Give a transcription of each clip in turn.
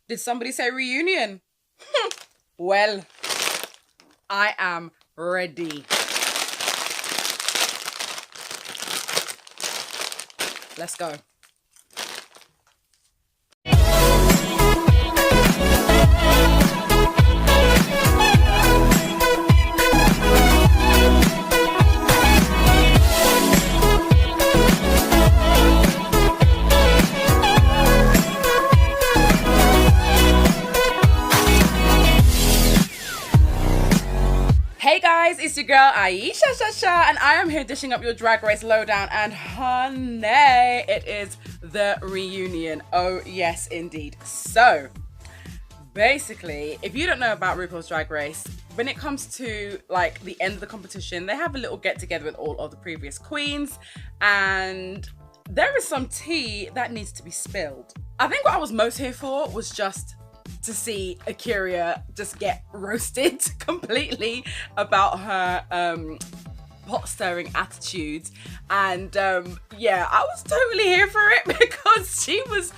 Did somebody say reunion? Well, I am ready. Let's go. Hey guys, it's your girl Ayesha, and I am here dishing up your Drag Race lowdown. And honey, it is the reunion. Oh yes, indeed. So basically, if you don't know about RuPaul's Drag Race, when it comes to like the end of the competition, they have a little get together with all of the previous queens, and there is some tea that needs to be spilled. I think what I was most here for was just to see Akira just get roasted completely about her pot stirring attitudes, and yeah, I was totally here for it because she was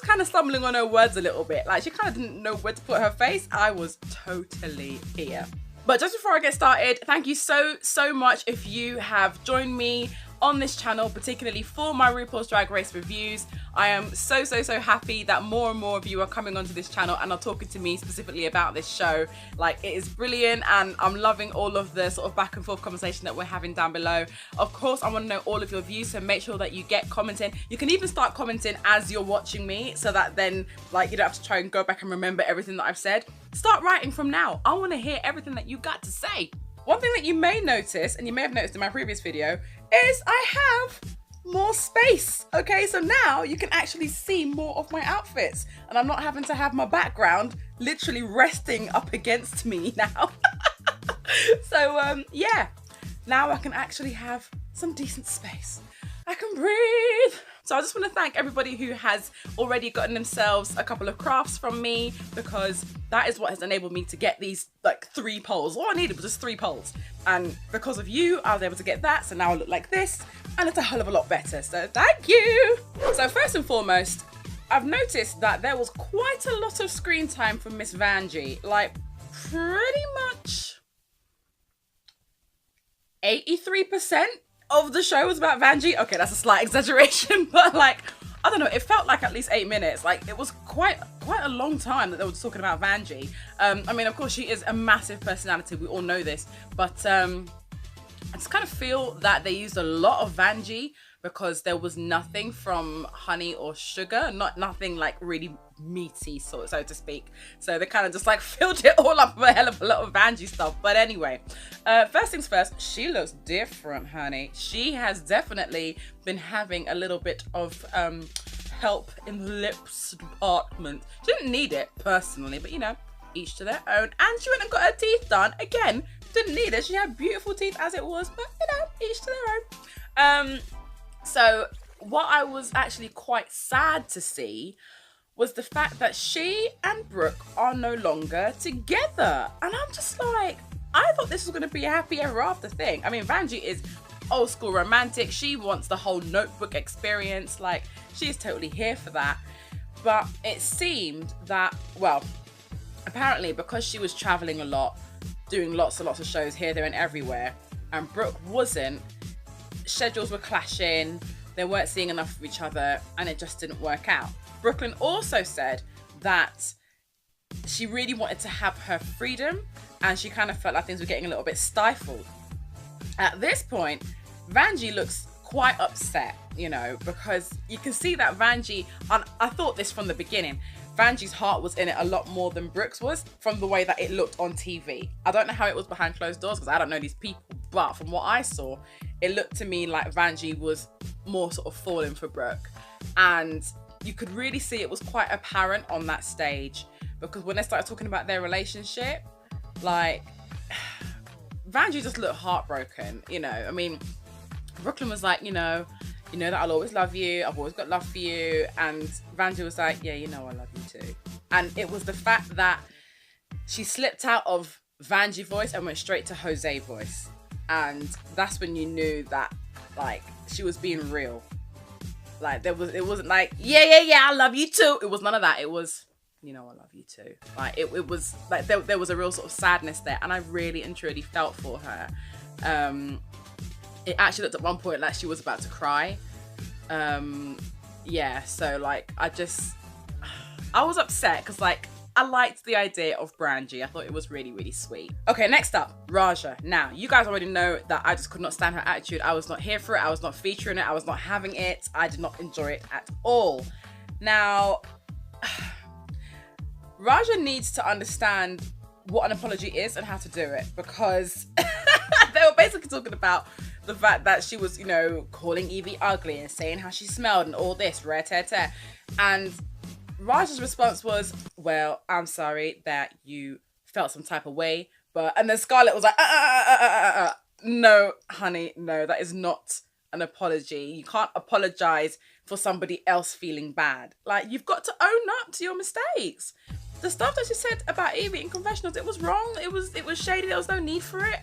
kind of stumbling on her words a little bit. Like, she kind of didn't know where to put her face. I was totally here. But just before I get started, thank you so much if you have joined me on this channel, particularly for my RuPaul's Drag Race reviews. I am so happy that more and more of you are coming onto this channel and are talking to me specifically about this show. Like, it is brilliant, and I'm loving all of the sort of back and forth conversation that we're having down below. Of course, I want to know all of your views, so make sure that you get commenting. You can even start commenting as you're watching me, so that then, like, you don't have to try and go back and remember everything that I've said. Start writing from now. I want to hear everything that you got to say. One thing that you may notice, and you may have noticed in my previous video, is I have more space. Okay, so now you can actually see more of my outfits, and I'm not having to have my background literally resting up against me now. So yeah, now I can actually have some decent space. I can breathe. So I just want to thank everybody who has already gotten themselves a couple of crafts from me, because that is what has enabled me to get these like 3 polls. All I needed was just 3 polls. And because of you, I was able to get that. So now I look like this, and it's a hell of a lot better. So thank you. So first and foremost, I've noticed that there was quite a lot of screen time from Miss Vanjie. Like, pretty much 83% of the show was about Vanjie. Okay, that's a slight exaggeration, but like, I don't know, it felt like at least 8 minutes. Like, it was quite a long time that they were just talking about Vanjie. I mean, of course, she is a massive personality, we all know this, but I just kind of feel that they used a lot of Vanjie because there was nothing from Honey or Sugar, nothing like really meaty, so to speak. So they kind of just like filled it all up with a hell of a lot of Vanjie stuff. But anyway, first things first, she looks different, honey. She has definitely been having a little bit of help in the lips department. She didn't need it personally, but you know, each to their own. And she went and got her teeth done. Again, didn't need it. She had beautiful teeth as it was, but you know, each to their own. So what I was actually quite sad to see was the fact that she and Brooke are no longer together. And I'm just like, I thought this was going to be a happy ever after thing. I mean, Vanjie is old school romantic. She wants the whole Notebook experience. Like, she is totally here for that. But it seemed that, well, apparently because she was traveling a lot, doing lots and lots of shows here, there and everywhere, and Brooke wasn't, schedules were clashing, they weren't seeing enough of each other, and it just didn't work out. Brooklyn also said that she really wanted to have her freedom, and she kind of felt like things were getting a little bit stifled. At this point, Vanjie looks quite upset, you know, because you can see that Vanjie, and I thought this from the beginning, Vanjie's heart was in it a lot more than Brooke's was, from the way that it looked on TV. I don't know how it was behind closed doors because I don't know these people, but from what I saw, it looked to me like Vanjie was more sort of falling for Brooke. And you could really see it was quite apparent on that stage, because when they started talking about their relationship, like, Vanjie just looked heartbroken, you know. I mean, Brooklyn was like, you know that I'll always love you, I've always got love for you, and Vanjie was like, yeah, you know I love you too. And it was the fact that she slipped out of Vanjie voice and went straight to Jose voice, and that's when you knew that, like, she was being real. Like, it wasn't like, yeah, I love you too. It was none of that. It was, you know I love you too. Like it was like there was a real sort of sadness there, and I really and truly felt for her. It actually looked at one point like she was about to cry. Yeah, so like I was upset because like I liked the idea of Brangie. I thought it was really, really sweet. Okay, next up, Raja. Now, you guys already know that I just could not stand her attitude. I was not here for it. I was not featuring it. I was not having it. I did not enjoy it at all. Now, Raja needs to understand what an apology is and how to do it, because they were basically talking about the fact that she was, you know, calling Evie ugly and saying how she smelled and all this, rare-tear-tear. And Raja's response was, well, I'm sorry that you felt some type of way, and then Scarlett was like, no, honey, no, that is not an apology. You can't apologize for somebody else feeling bad. Like, you've got to own up to your mistakes. The stuff that she said about Evie in confessionals, it was wrong. It was shady. There was no need for it.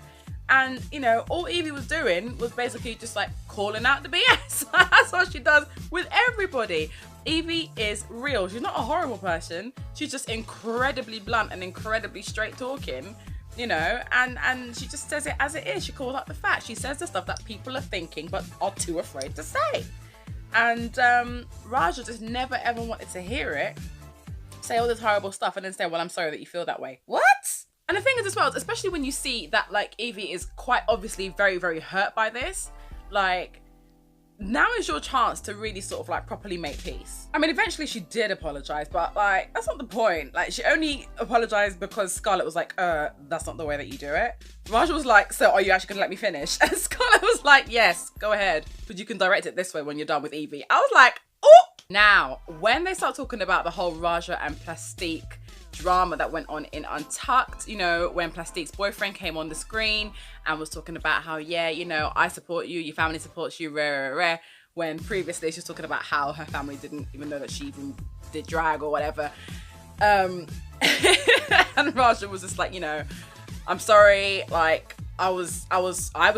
And, you know, all Evie was doing was basically just like calling out the BS. That's what she does with everybody. Evie is real. She's not a horrible person. She's just incredibly blunt and incredibly straight talking, you know, and she just says it as it is. She calls out the facts. She says the stuff that people are thinking but are too afraid to say. And Raja just never ever wanted to hear it, say all this horrible stuff and then say, well, I'm sorry that you feel that way. What? And the thing is as well, especially when you see that like Evie is quite obviously very, very hurt by this, like, now is your chance to really sort of like properly make peace. I mean, eventually she did apologize, but like, that's not the point. Like, she only apologized because Scarlett was like, that's not the way that you do it. Raja was like, so are you actually gonna let me finish? And Scarlett was like, yes, go ahead, but you can direct it this way when you're done with Evie. I was like, oh! Now, when they start talking about the whole Raja and Plastique drama that went on in Untucked, you know, when Plastique's boyfriend came on the screen and was talking about how, yeah, you know, I support you, your family supports you, rare, when previously she was talking about how her family didn't even know that she even did drag or whatever. And Raja was just like, you know, I'm sorry, like, I was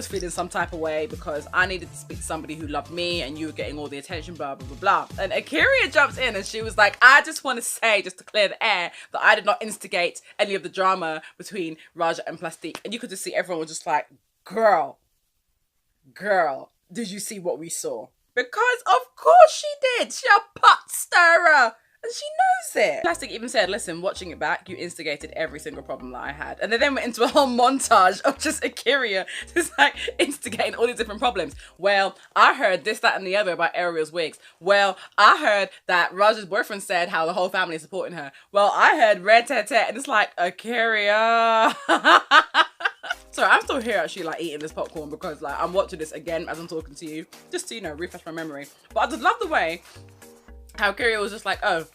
feeling some type of way because I needed to speak to somebody who loved me and you were getting all the attention, blah, blah, blah, blah. And Akira jumps in and she was like, I just want to say, just to clear the air, that I did not instigate any of the drama between Raja and Plastique. And you could just see everyone was just like, girl, did you see what we saw? Because of course she did. She a pot stirrer. And she knows it. Plastic even said, listen, watching it back, you instigated every single problem that I had. And they then went into a whole montage of just Akira just like instigating all these different problems. Well, I heard this, that, and the other about Ariel's wigs. Well, I heard that Raja's boyfriend said how the whole family is supporting her. Well, I heard red tat tat, and it's like, Akira. Sorry, I'm still here actually like eating this popcorn because like I'm watching this again as I'm talking to you, just to, you know, refresh my memory. But I just love the way how Kyria was just like, oh.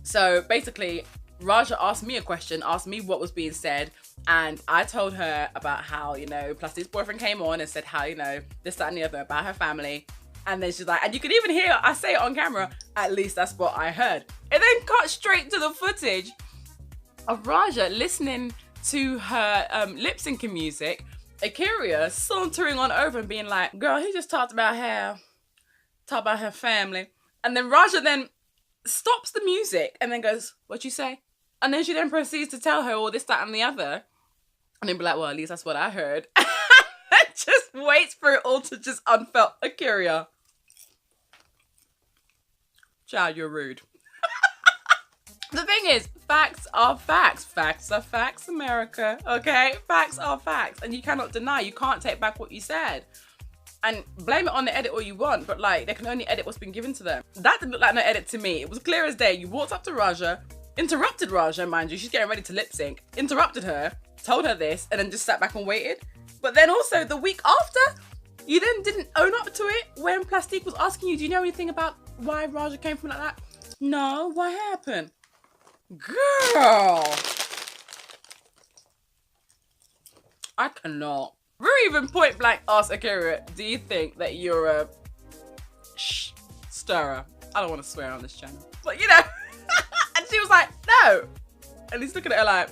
So basically, Raja asked me a question, asked me what was being said, and I told her about how, you know, Plastique's boyfriend came on and said how, you know, this, that, and the other about her family. And then she's like, and you can even hear, I say it on camera, at least that's what I heard. And then cut straight to the footage of Raja listening to her lip syncing music, Akira sauntering on over and being like, girl, he just talked about her family. And then Raja then stops the music and then goes, what'd you say? And then she then proceeds to tell her all this, that, and the other. And then be like, well, at least that's what I heard. And just waits for it all to just unfelt. Akira. Child, you're rude. The thing is, facts are facts. Facts are facts, America. Okay? Facts are facts. And you cannot deny. You can't take back what you said. And blame it on the edit all you want, but like, they can only edit what's been given to them. That didn't look like no edit to me. It was clear as day. You walked up to Raja, interrupted Raja, mind you, she's getting ready to lip sync, interrupted her, told her this, and then just sat back and waited. But then also the week after, you then didn't own up to it when Plastique was asking you, do you know anything about why Raja came from like that? No, what happened? Girl. I cannot. Rue even point blank asked Akira, do you think that you're a stirrer? I don't want to swear on this channel. But you know, and she was like, no. And he's looking at her like,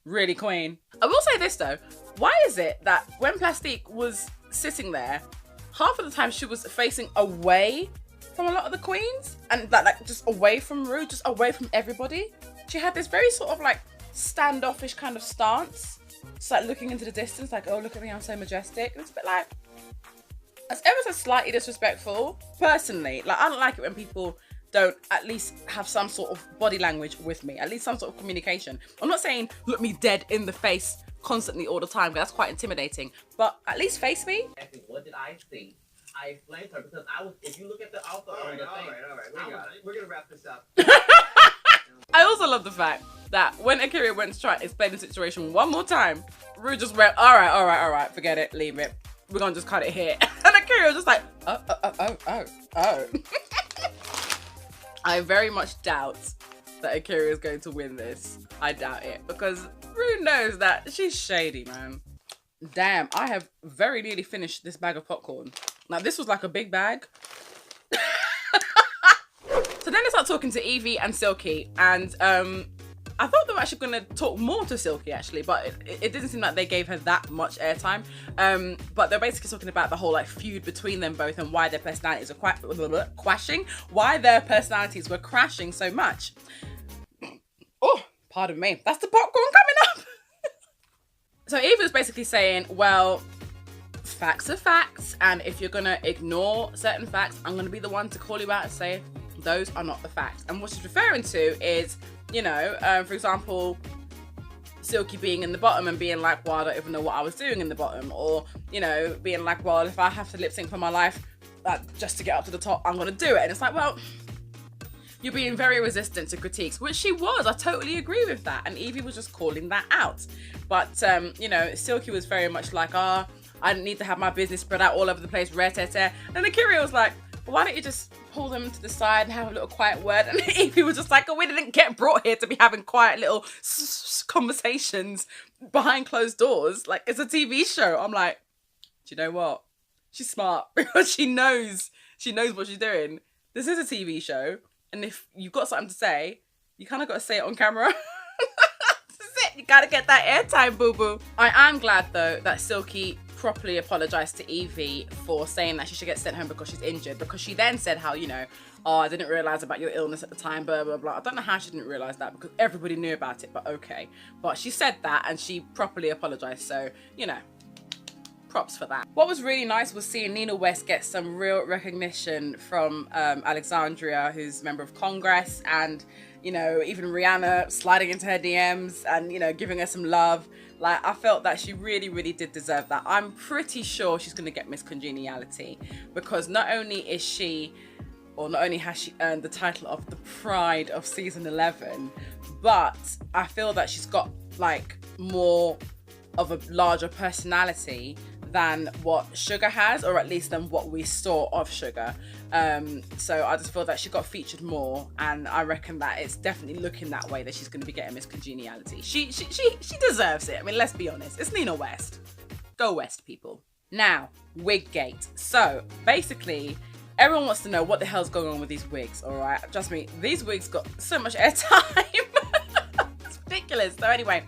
really, queen? I will say this though, why is it that when Plastique was sitting there, half of the time she was facing away from a lot of the queens, and like just away from Rue, just away from everybody. She had this very sort of like standoffish kind of stance. Just like looking into the distance, like, oh, look at me, I'm so majestic. It's a bit like, it's ever so slightly disrespectful. Personally, like, I don't like it when people don't at least have some sort of body language with me, at least some sort of communication. I'm not saying look me dead in the face constantly all the time, because that's quite intimidating, but at least face me. What did I think? I explained to her because I was, if you look at the author on the thing. All right, we got it. We're gonna wrap this up. I also love the fact that when Akira went to try to explain the situation one more time, Rue just went, all right, forget it, leave it. We're gonna just cut it here. And Akira was just like, oh. I very much doubt that Akira is going to win this. I doubt it, because Rue knows that she's shady, man. Damn, I have very nearly finished this bag of popcorn. Now, this was like a big bag. So then I start talking to Evie and Silky, and I thought they were actually going to talk more to Silky, actually, but it didn't seem like they gave her that much airtime. But they're basically talking about the whole like feud between them both and why their personalities are why their personalities were crashing so much. Oh, pardon me. That's the popcorn coming up. So Evie was basically saying, well, facts are facts, and if you're gonna ignore certain facts, I'm gonna be the one to call you out and say those are not the facts. And what she's referring to is, you know, for example, Silky being in the bottom and being like, well, I don't even know what I was doing in the bottom, or, you know, being like, well, if I have to lip sync for my life just to get up to the top, I'm gonna do it. And it's like, well, you're being very resistant to critiques, which she was. I totally agree with that. And Evie was just calling that out. But, you know, Silky was very much like, I didn't need to have my business spread out all over the place, rare-tete. And Akira was like, well, why don't you just pull them to the side and have a little quiet word? And Evie was just like, oh, we didn't get brought here to be having quiet little conversations behind closed doors. Like, it's a TV show. I'm like, do you know what? She's smart, because she knows what she's doing. This is a TV show. And if you've got something to say, you kind of got to say it on camera. That's it. You got to get that airtime, boo-boo. I am glad, though, that Silky properly apologized to Evie for saying that she should get sent home because she's injured, because she then said how, you know, oh, I didn't realize about your illness at the time, blah, blah, blah. I don't know how she didn't realize that, because everybody knew about it, but okay. But she said that and she properly apologized. So, you know, props for that. What was really nice was seeing Nina West get some real recognition from Alexandria, who's a member of Congress, and, you know, even Rihanna sliding into her DMs and, you know, giving her some love. Like, I felt that she really, really did deserve that. I'm pretty sure she's going to get Miss Congeniality, because not only has she earned the title of the Pride of season 11, but I feel that she's got like more of a larger personality than what Sugar has, or at least than what we saw of Sugar. So I just feel that she got featured more, and I reckon that it's definitely looking that way, that she's going to be getting Miss Congeniality. She deserves it. I mean, let's be honest. It's Nina West. Go West, people. Now, Wiggate. So basically, everyone wants to know what the hell's going on with these wigs, all right? Trust me, these wigs got so much airtime. It's ridiculous. So anyway,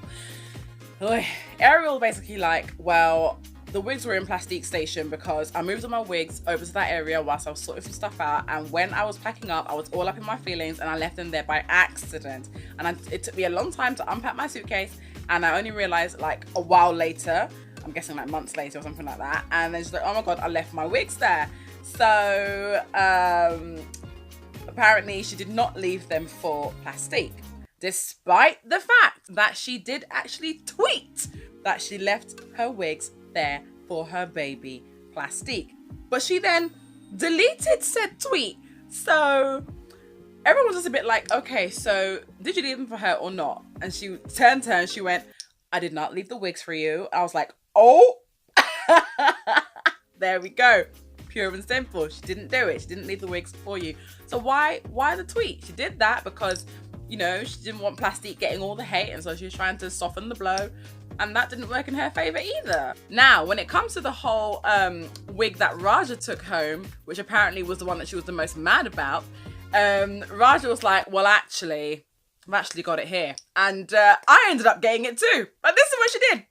Ariel basically like, well, the wigs were in Plastique Station because I moved all my wigs over to that area whilst I was sorting some stuff out, and when I was packing up, I was all up in my feelings and I left them there by accident. And it took me a long time to unpack my suitcase, and I only realised like a while later, I'm guessing like months later or something like that, and then she's like, oh my god, I left my wigs there. So apparently she did not leave them for Plastique, despite the fact that she did actually tweet that she left her wigs there for her baby Plastique. But she then deleted said tweet. So everyone was just a bit like, okay, so did you leave them for her or not? And she turned to her and she went, I did not leave the wigs for you. I was like, oh, there we go. Pure and simple. She didn't do it. She didn't leave the wigs for you. So why the tweet? She did that because, you know, she didn't want Plastique getting all the hate, and so she was trying to soften the blow, and that didn't work in her favor either. Now, when it comes to the whole wig that Raja took home, which apparently was the one that she was the most mad about, Raja was like, well, actually, I've actually got it here. And I ended up getting it too. But this is what she did.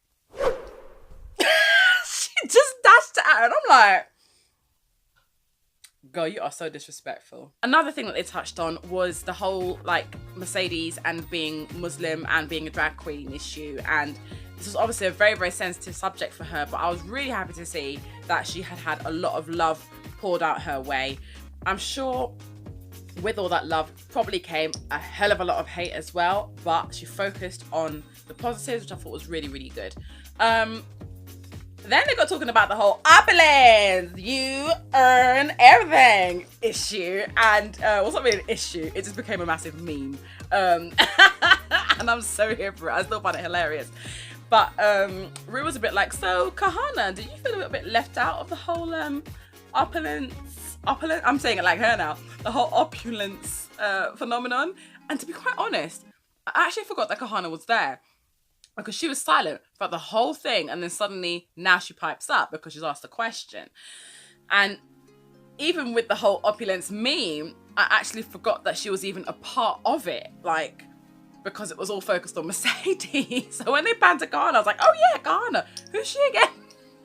She just dashed it out, and I'm like, Girl, you are so disrespectful. Another thing that they touched on was the whole like Mercedes and being Muslim and being a drag queen issue, and this was obviously a very, very sensitive subject for her, but I was really happy to see that she had a lot of love poured out her way. I'm sure with all that love probably came a hell of a lot of hate as well, but she focused on the positives, which I thought was really, really good. Then they got talking about the whole opulence, you earn everything issue. And well, it's not really an issue, it just became a massive meme. And I'm so here for it, I still find it hilarious. But Rue was a bit like, so Kahana, did you feel a little bit left out of the whole opulence, I'm saying it like her now, the whole opulence phenomenon? And to be quite honest, I actually forgot that Kahana was there, because she was silent throughout the whole thing, and then suddenly now she pipes up because she's asked a question. And even with the whole opulence meme, I actually forgot that she was even a part of it, like, because it was all focused on Mercedes. So when they panned to Kahana, I was like, oh yeah, Kahana, who's she again?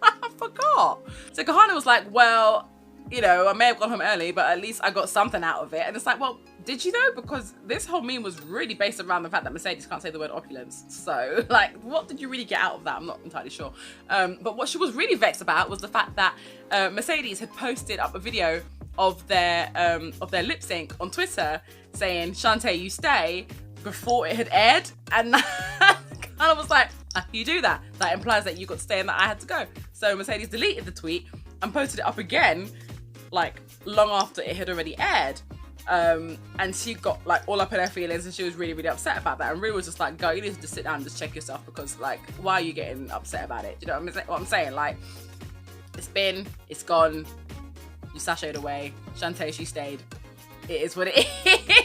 I forgot. So Kahana was like, well, you know, I may have gone home early, but at least I got something out of it. And it's like, well, did you though? Because this whole meme was really based around the fact that Mercedes can't say the word opulence. So, like, what did you really get out of that? I'm not entirely sure. But what she was really vexed about was the fact that Mercedes had posted up a video of their lip sync on Twitter saying, Shantae, you stay, before it had aired. And kind of was like, how do you do that? That implies that you got to stay and that I had to go. So Mercedes deleted the tweet and posted it up again, like, long after it had already aired. And she got like all up in her feelings, and she was really, really upset about that. And Rue was just like, girl, you need to just sit down and just check yourself, because like, why are you getting upset about it? Do you know what I'm saying? Like, it's gone, you sashayed away. Shantae, she stayed. It is what it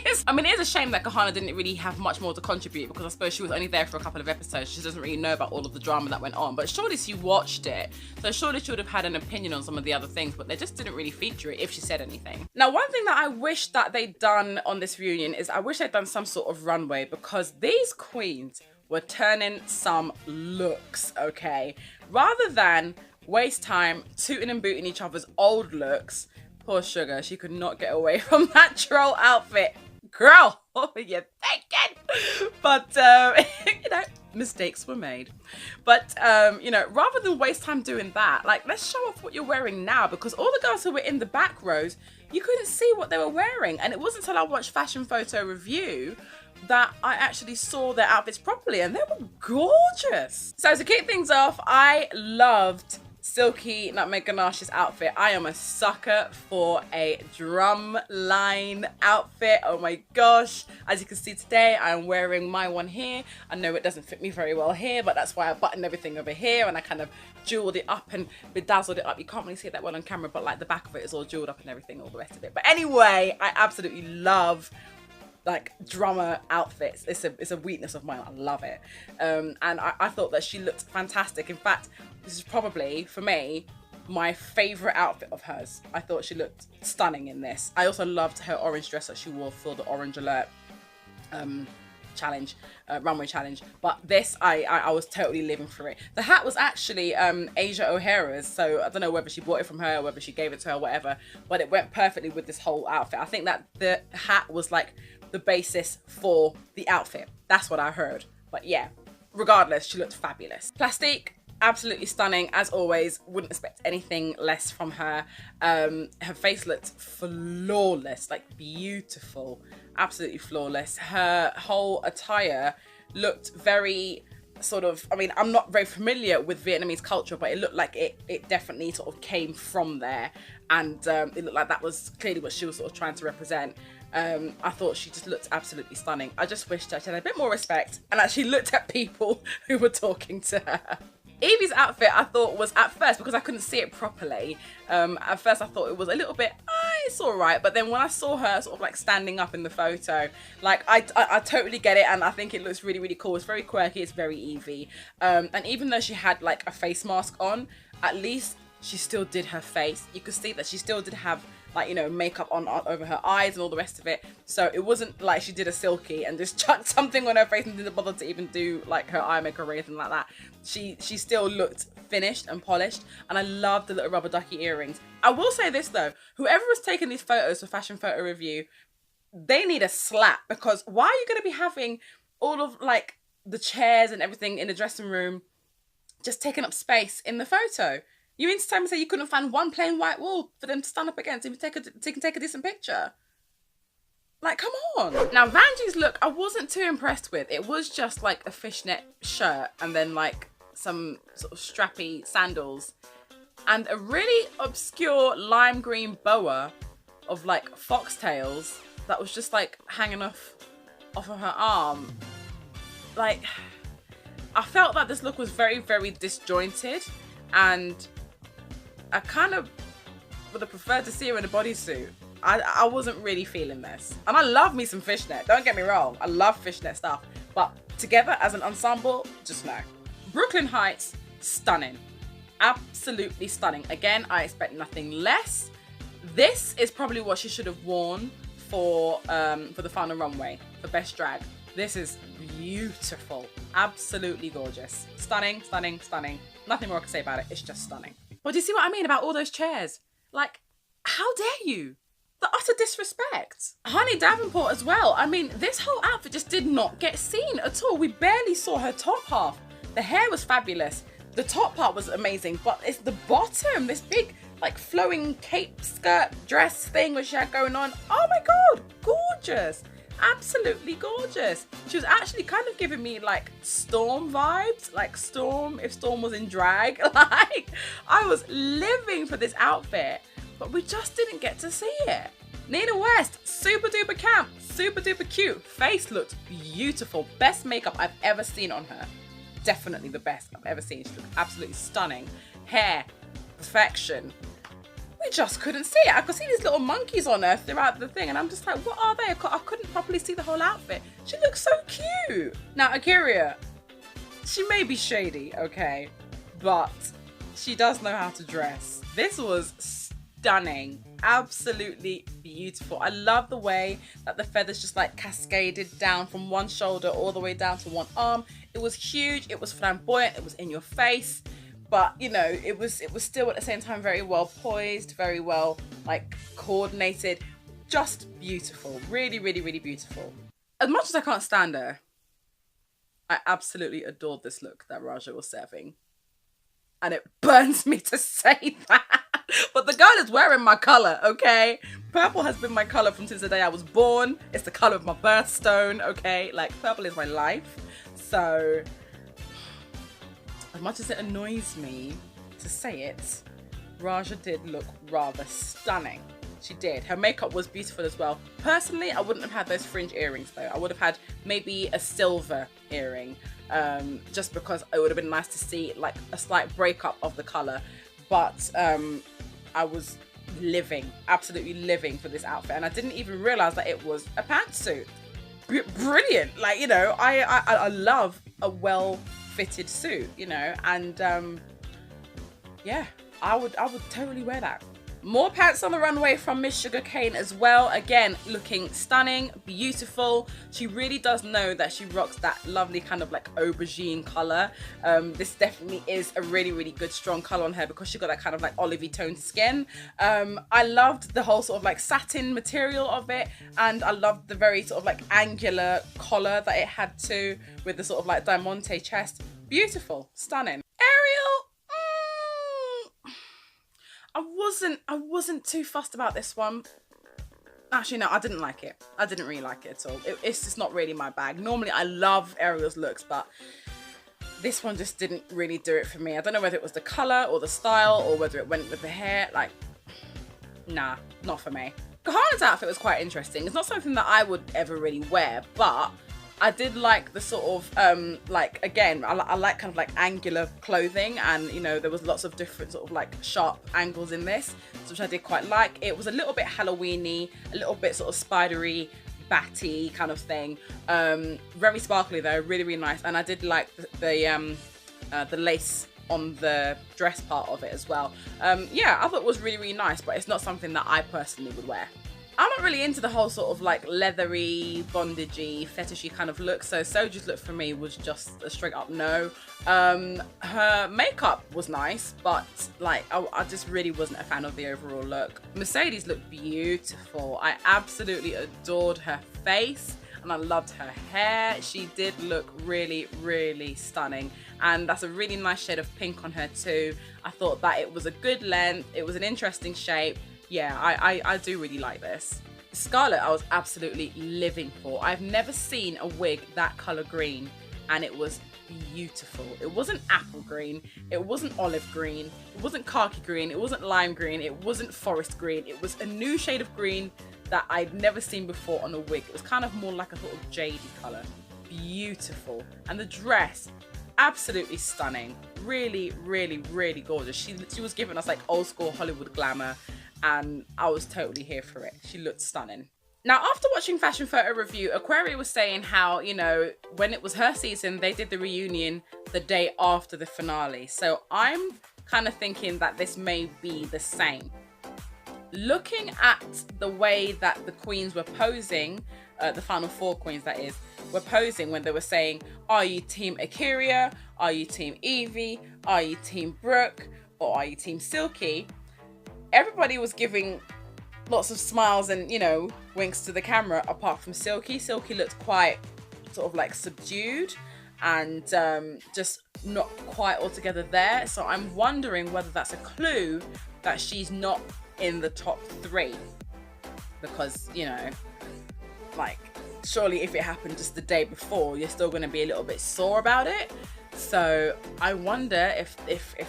is. I mean, it is a shame that Kahana didn't really have much more to contribute, because I suppose she was only there for a couple of episodes. She doesn't really know about all of the drama that went on, but surely she watched it, so surely she would have had an opinion on some of the other things, but they just didn't really feature it if she said anything. Now, one thing that I wish that they'd done on this reunion is I wish they'd done some sort of runway, because these queens were turning some looks, okay? Rather than waste time tooting and booting each other's old looks. Poor Sugar, she could not get away from that troll outfit. Girl, what were you thinking? But, you know, mistakes were made. But, you know, rather than waste time doing that, like, let's show off what you're wearing now, because all the girls who were in the back rows, you couldn't see what they were wearing. And it wasn't until I watched Fashion Photo Review that I actually saw their outfits properly, and they were gorgeous. So to kick things off, I loved Silky Nutmeg Ganache's outfit. I am a sucker for a drumline outfit. Oh my gosh. As you can see today, I am wearing my one here. I know it doesn't fit me very well here, but that's why I buttoned everything over here, and I kind of jeweled it up and bedazzled it up. You can't really see that well on camera, but like the back of it is all jeweled up and everything, all the rest of it. But anyway, I absolutely love like drummer outfits. It's a weakness of mine. I love it. And I thought that she looked fantastic. In fact, this is probably, for me, my favorite outfit of hers. I thought she looked stunning in this. I also loved her orange dress that she wore for the Orange Alert challenge, runway challenge. But this, I was totally living for it. The hat was actually Ayesha O'Hara's, so I don't know whether she bought it from her or whether she gave it to her, whatever, but it went perfectly with this whole outfit. I think that the hat was like the basis for the outfit. That's what I heard. But yeah, regardless, she looked fabulous. Plastique, absolutely stunning as always. Wouldn't expect anything less from her. Her face looked flawless, like beautiful, absolutely flawless. Her whole attire looked very sort of, I mean, I'm not very familiar with Vietnamese culture, but it looked like it definitely sort of came from there, and it looked like that was clearly what she was sort of trying to represent. I thought she just looked absolutely stunning. I just wished that she had a bit more respect and actually looked at people who were talking to her. Evie's outfit, I thought, was at first, because I couldn't see it properly, at first I thought it was a little bit, it's all right, but then when I saw her sort of like standing up in the photo, like I totally get it, and I think it looks really, really cool. It's very quirky, it's very Evie, and even though she had like a face mask on, at least she still did her face. You could see that she still did have like, you know, makeup on over her eyes and all the rest of it. So it wasn't like she did a silky and just chucked something on her face and didn't bother to even do like her eye makeup or anything like that. She still looked finished and polished, and I love the little rubber ducky earrings. I will say this though, whoever was taking these photos for Fashion Photo Review, they need a slap, because why are you going to be having all of like the chairs and everything in the dressing room just taking up space in the photo? You mean to tell me say you couldn't find one plain white wall for them to stand up against so you can take a decent picture? Like, come on. Now, Vanjie's look, I wasn't too impressed with. It was just like a fishnet shirt and then like some sort of strappy sandals and a really obscure lime green boa of like foxtails that was just like hanging off of her arm. Like, I felt that this look was very, very disjointed, and I kind of would have preferred to see her in a bodysuit. I wasn't really feeling this. And I love me some fishnet, don't get me wrong. I love fishnet stuff. But together as an ensemble, just no. Brooklyn Heights, stunning. Absolutely stunning. Again, I expect nothing less. This is probably what she should have worn for the final runway, for Best Drag. This is beautiful. Absolutely gorgeous. Stunning, stunning, stunning. Nothing more I can say about it. It's just stunning. Well, do you see what I mean about all those chairs? Like, how dare you? The utter disrespect. Honey Davenport as well. I mean, this whole outfit just did not get seen at all. We barely saw her top half. The hair was fabulous. The top part was amazing, but it's the bottom, this big, like, flowing cape skirt dress thing which she had going on. Oh my God, gorgeous. Absolutely gorgeous. She was actually kind of giving me like Storm vibes, like Storm, if Storm was in drag. Like, I was living for this outfit, but we just didn't get to see it. Nina West, super duper camp, super duper cute. Face looked beautiful. Best makeup I've ever seen on her. Definitely the best I've ever seen. She looked absolutely stunning. Hair, perfection. We just couldn't see it. I could see these little monkeys on her throughout the thing, and I'm just like, what are they? I couldn't properly see the whole outfit. She looks so cute. Now, Akira, she may be shady, okay, but she does know how to dress. This was stunning. Absolutely beautiful. I love the way that the feathers just like cascaded down from one shoulder all the way down to one arm. It was huge. It was flamboyant. It was in your face. But, you know, it was still at the same time very well poised, very well, like, coordinated. Just beautiful. Really, really, really beautiful. As much as I can't stand her, I absolutely adored this look that Raja was serving. And it burns me to say that. But the girl is wearing my colour, okay? Purple has been my colour since the day I was born. It's the colour of my birthstone, okay? Like, purple is my life. So, as much as it annoys me to say it, Raja did look rather stunning. She did. Her makeup was beautiful as well. Personally, I wouldn't have had those fringe earrings though. I would have had maybe a silver earring, just because it would have been nice to see like a slight breakup of the colour. But I was living, absolutely living for this outfit, and I didn't even realise that it was a pantsuit. Brilliant. Like, you know, I love a well-fitted suit, you know, and yeah, I would totally wear that. More pants on the runway from Miss Sugarcane as well. Again, looking stunning, beautiful. She really does know that she rocks that lovely kind of like aubergine colour. This definitely is a really, really good strong colour on her because she got that kind of like olivey toned skin. I loved the whole sort of like satin material of it, and I loved the very sort of like angular collar that it had too, with the sort of like diamante chest. Beautiful, stunning. Ariel, I wasn't too fussed about this one. Actually, no, I didn't like it. I didn't really like it at all. It's just not really my bag. Normally, I love Ariel's looks, but this one just didn't really do it for me. I don't know whether it was the colour or the style or whether it went with the hair. Like, nah, not for me. Kahana's outfit was quite interesting. It's not something that I would ever really wear, but I did like the sort of, like, again, I like kind of like angular clothing, and, you know, there was lots of different sort of like sharp angles in this, which I did quite like. It was a little bit Halloween-y, a little bit sort of spidery, batty kind of thing. Very sparkly though, really, really nice. And I did like the lace on the dress part of it as well. Yeah, I thought it was really, really nice, but it's not something that I personally would wear. I'm not really into the whole sort of like leathery, bondagey, fetishy kind of look. So Soju's look for me was just a straight up no. Her makeup was nice, but like I just really wasn't a fan of the overall look. Mercedes looked beautiful. I absolutely adored her face and I loved her hair. She did look really, really stunning. And that's a really nice shade of pink on her too. I thought that it was a good length. It was an interesting shape. Yeah, I do really like this. Scarlet, I was absolutely living for. I've never seen a wig that color green, and it was beautiful. It wasn't apple green, it wasn't olive green, it wasn't khaki green, it wasn't lime green, it wasn't forest green. It was a new shade of green that I'd never seen before on a wig. It was kind of more like a sort of jadey color. Beautiful. And the dress, absolutely stunning. Really, really, really gorgeous. She was giving us like old school Hollywood glamour, and I was totally here for it. She looked stunning. Now, after watching Fashion Photo Review, Aquaria was saying how, you know, when it was her season, they did the reunion the day after the finale. So I'm kind of thinking that this may be the same. Looking at the way that the queens were posing, the final four queens that is, were posing when they were saying, are you team Aquaria? Are you team Evie? Are you team Brooke? Or are you team Silky? Everybody was giving lots of smiles and, you know, winks to the camera apart from Silky. Silky looked quite sort of like subdued and just not quite altogether there. So I'm wondering whether that's a clue that she's not in the top 3, because, you know, like, surely if it happened just the day before, you're still going to be a little bit sore about it. So I wonder if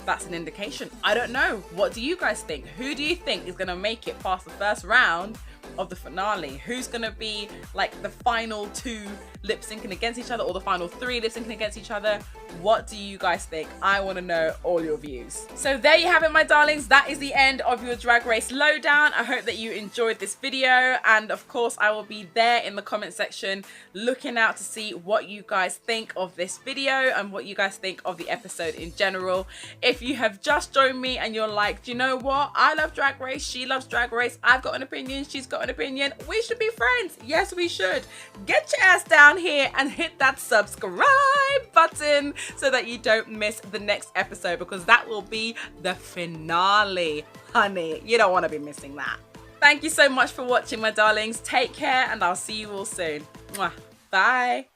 that's an indication. I don't know. What do you guys think? Who do you think is going to make it past the first round of the finale? Who's going to be like the final 2 lip syncing against each other, or the final 3 lip syncing against each other? What do you guys think? I want to know all your views. So there you have it, my darlings. That is the end of your Drag Race lowdown. I hope that you enjoyed this video, and of course I will be there in the comment section looking out to see what you guys think of this video and what you guys think of the episode in general. If you have just joined me and you're like, do you know what? I love Drag Race, she loves Drag Race, I've got an opinion, she's got an opinion, we should be friends. Yes, we should. Get your ass down here and hit that subscribe button so that you don't miss the next episode, because that will be the finale, honey. You don't want to be missing that. Thank you so much for watching, my darlings. Take care, and I'll see you all soon. Mwah. Bye.